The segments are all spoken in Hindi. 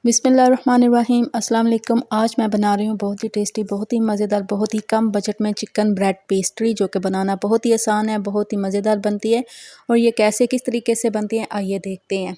बिस्मिल्लाहिर्रहमानिर्रहीम अस्सलाम वालेकुम। आज मैं बना रही हूँ बहुत ही टेस्टी, बहुत ही मज़ेदार, बहुत ही कम बजट में चिकन ब्रेड पेस्ट्री, जो कि बनाना बहुत ही आसान है, बहुत ही मज़ेदार बनती है। और ये कैसे किस तरीके से बनती है आइए देखते हैं।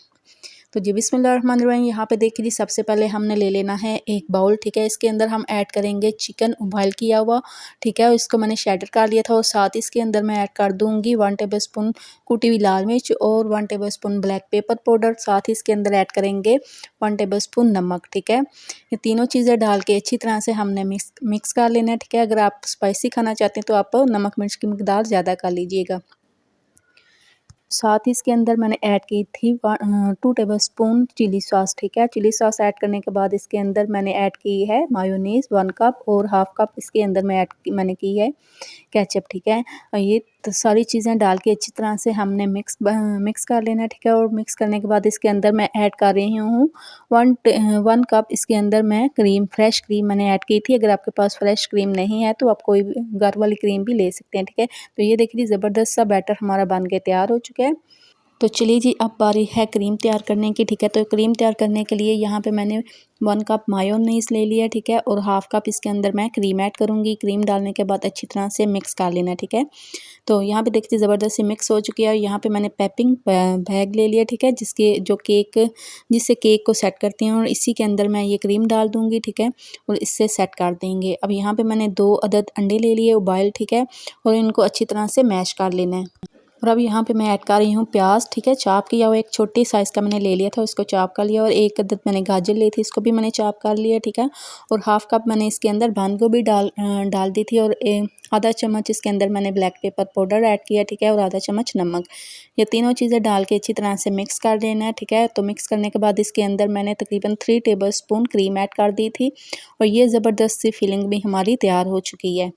तो जी बिस्मिल्लाहिर्रहमानिर्रहीम। यहाँ पे देखिए जी, सबसे पहले हमने ले लेना है एक बाउल, ठीक है। इसके अंदर हम ऐड करेंगे चिकन बॉयल किया हुआ, ठीक है। इसको मैंने शैडर कर लिया था और साथ इसके अंदर मैं ऐड कर दूंगी 1 टेबलस्पून कुटी हुई लाल मिर्च और 1 टेबलस्पून ब्लैक पेपर पाउडर। साथ ही इसके अंदर ऐड करेंगे 1 टेबलस्पून नमक, ठीक है। ये तीनों चीज़ें डाल के अच्छी तरह से हमने मिक्स कर लेना है, ठीक है। अगर आप स्पाइसी खाना चाहते हैं तो आप नमक मिर्च की मकदार ज़्यादा कर लीजिएगा। साथ ही इसके अंदर मैंने ऐड की थी 2 टेबलस्पून चिली सॉस, ठीक है। चिली सॉस ऐड करने के बाद इसके अंदर मैंने ऐड की है मायोनीज़ 1 कप और हाफ़ कप इसके अंदर मैंने की है केचप, ठीक है। और ये तो सारी चीज़ें डाल के अच्छी तरह से हमने मिक्स कर लेना है, ठीक है। और मिक्स करने के बाद इसके अंदर मैं ऐड कर रही हूँ 1 कप इसके अंदर मैं फ्रेश क्रीम मैंने ऐड की थी। अगर आपके पास फ्रेश क्रीम नहीं है तो आप कोई भी घर वाली क्रीम भी ले सकते हैं, ठीक है। तो ये देखिए ज़बरदस्त सा बैटर हमारा बन के तैयार हो चुका है। तो चलिए जी, अब बारी है क्रीम तैयार करने की, ठीक है। तो क्रीम तैयार करने के लिए यहाँ पे मैंने 1 कप मायोनीज़ ले लिया, ठीक है। और हाफ़ कप इसके अंदर मैं क्रीम ऐड करूँगी। क्रीम डालने के बाद अच्छी तरह से मिक्स कर लेना, ठीक है। तो यहाँ पे देखिए ज़बरदस्त सी मिक्स हो चुकी है। और यहाँ पे मैंने पैपिंग बैग ले लिया, ठीक है, जिससे केक को सेट करती हैं। और इसी के अंदर मैं ये क्रीम डाल दूँगी, ठीक है। और इससे सेट कर देंगे। अब यहाँ पे मैंने 2 अदद अंडे ले लिए उबाइल, ठीक है। और इनको अच्छी तरह से मैश कर लेना है। और अब यहाँ पे मैं ऐड कर रही हूँ प्याज, ठीक है। चॉप किया हुआ एक छोटी साइज़ का मैंने ले लिया था, उसको चॉप कर लिया। और एक अदद मैंने गाजर ली थी, इसको भी मैंने चॉप कर लिया, ठीक है। और हाफ़ कप मैंने इसके अंदर बंद गोभी डाल दी थी। और आधा चम्मच इसके अंदर मैंने ब्लैक पेपर पाउडर ऐड किया, ठीक है। और आधा चम्मच नमक। ये तीनों चीज़ें डाल के अच्छी तरह से मिक्स कर देना है, ठीक है। तो मिक्स करने के बाद इसके अंदर मैंने तकरीबन 3 टेबलस्पून क्रीम ऐड कर दी थी। और ये ज़बरदस्त सी फिलिंग भी हमारी तैयार हो चुकी है।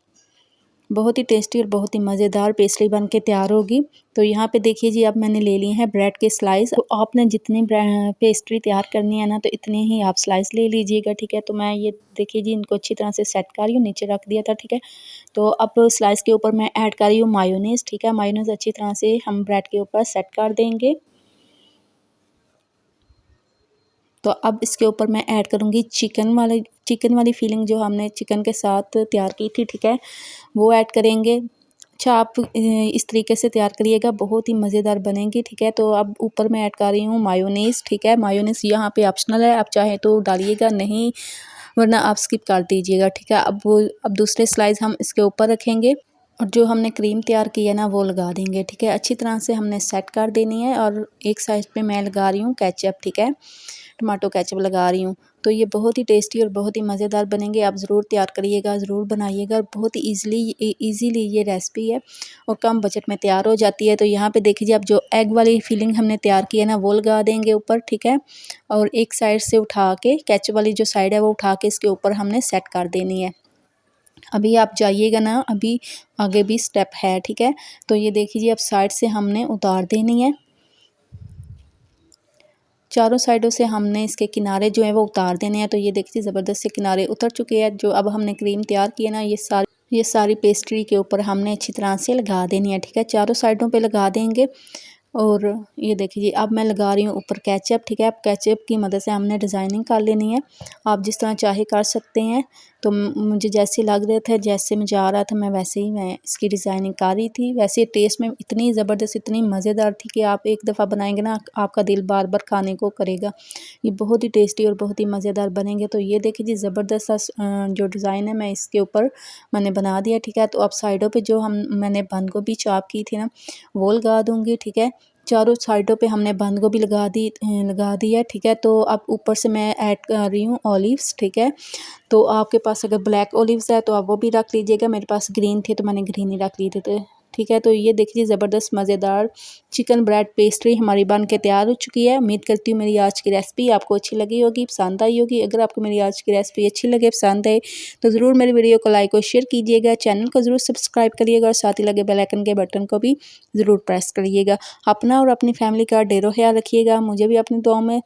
बहुत ही टेस्टी और बहुत ही मज़ेदार पेस्ट्री बन के तैयार होगी। तो यहाँ पे देखिए जी, अब मैंने ले लिए हैं ब्रेड के स्लाइस। तो आपने जितनी पेस्ट्री तैयार करनी है ना, तो इतने ही आप स्लाइस ले लीजिएगा, ठीक है। तो मैं ये देखिए जी, इनको अच्छी तरह से सेट कर रही हूँ, नीचे रख दिया था, ठीक है। तो अब स्लाइस के ऊपर मैं ऐड कर रही हूँ मायोनीज़, ठीक है। मायोनीज़ अच्छी तरह से हम ब्रेड के ऊपर सेट कर देंगे। तो अब इसके ऊपर मैं ऐड करूँगी चिकन वाली फीलिंग जो हमने चिकन के साथ तैयार की थी, ठीक है, वो ऐड करेंगे। अच्छा, आप इस तरीके से तैयार करिएगा, बहुत ही मज़ेदार बनेंगी, ठीक है। तो अब ऊपर मैं ऐड कर रही हूँ मायोनीज़, ठीक है। मायोनीज़ यहाँ पे ऑप्शनल है, आप चाहें तो डालिएगा, नहीं वरना आप स्किप कर दीजिएगा, ठीक है। अब दूसरे स्लाइस हम इसके ऊपर रखेंगे और जो हमने क्रीम तैयार की है ना, वो लगा देंगे, ठीक है। अच्छी तरह से हमने सेट कर देनी है। और एक साइड पे मैं लगा रही हूँ केचप, ठीक है, टमाटो केचप लगा रही हूँ। तो ये बहुत ही टेस्टी और बहुत ही मज़ेदार बनेंगे। आप ज़रूर तैयार करिएगा, ज़रूर बनाइएगा। और बहुत ही ईज़िली ये रेसिपी है और कम बजट में तैयार हो जाती है। तो यहाँ पे देखिए, अब जो एग वाली फिलिंग हमने तैयार की है ना, वो लगा देंगे ऊपर, ठीक है। और एक साइड से उठा के केचप वाली जो साइड है वो उठा के इसके ऊपर हमने सेट कर देनी है। अभी आप जाइएगा ना, अभी आगे भी स्टेप है, ठीक है। तो ये देखिए, अब साइड से हमने उतार देनी है। चारों साइडों से हमने इसके किनारे जो है वो उतार देने हैं। तो ये देखिए ज़बरदस्त से किनारे उतर चुके हैं। जो अब हमने क्रीम तैयार की है ना, ये सारी पेस्ट्री के ऊपर हमने अच्छी तरह से लगा देनी है, ठीक है। चारों साइडों पे लगा देंगे। और ये देखिए, अब मैं लगा रही हूँ ऊपर केचप, ठीक है। अब केचप की मदद से हमने डिज़ाइनिंग कर लेनी है। आप जिस तरह चाहे कर सकते हैं। तो मुझे जैसे लग रहे थे, जैसे मुझे आ रहा था, मैं इसकी डिज़ाइनिंग कर रही थी। वैसे टेस्ट में इतनी ज़बरदस्त, इतनी मज़ेदार थी कि आप एक दफ़ा बनाएंगे ना, आपका दिल बार बार खाने को करेगा। ये बहुत ही टेस्टी और बहुत ही मज़ेदार बनेंगे। तो ये देखिए जी, ज़बरदस्त सा जो डिज़ाइन है मैं इसके ऊपर मैंने बना दिया, ठीक है। तो अब साइडों पे जो मैंने बंद गोभी चॉप की थी ना, वो लगा दूँगी, ठीक है। चारों साइडों पे हमने बंद गोभी लगा दी है, ठीक है। तो अब ऊपर से मैं ऐड कर रही हूँ ऑलिव्स, ठीक है। तो आपके पास अगर ब्लैक ऑलिव्स है तो आप वो भी रख लीजिएगा। मेरे पास ग्रीन थे तो मैंने ग्रीन ही रख लिए थे, ठीक है। तो ये देखिए, ज़बरदस्त मज़ेदार चिकन ब्रेड पेस्ट्री हमारी बन के तैयार हो चुकी है। उम्मीद करती हूँ मेरी आज की रेसिपी आपको अच्छी लगी होगी, पसंद आई होगी। अगर आपको मेरी आज की रेसिपी अच्छी लगे, पसंद आए, तो ज़रूर मेरी वीडियो को लाइक और शेयर कीजिएगा। चैनल को ज़रूर सब्सक्राइब करिएगा और साथ ही लगे बेल आइकन के बटन को भी ज़रूर प्रेस करिएगा। अपना और अपनी फैमिली का ढेरों ख्याल रखिएगा। मुझे भी अपनी दुआओं में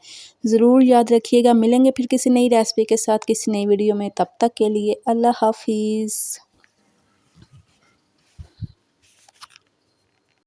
ज़रूर याद रखिएगा। मिलेंगे फिर किसी नई रेसिपी के साथ, किसी नई वीडियो में। तब तक के लिए अल्लाह हाफिज़।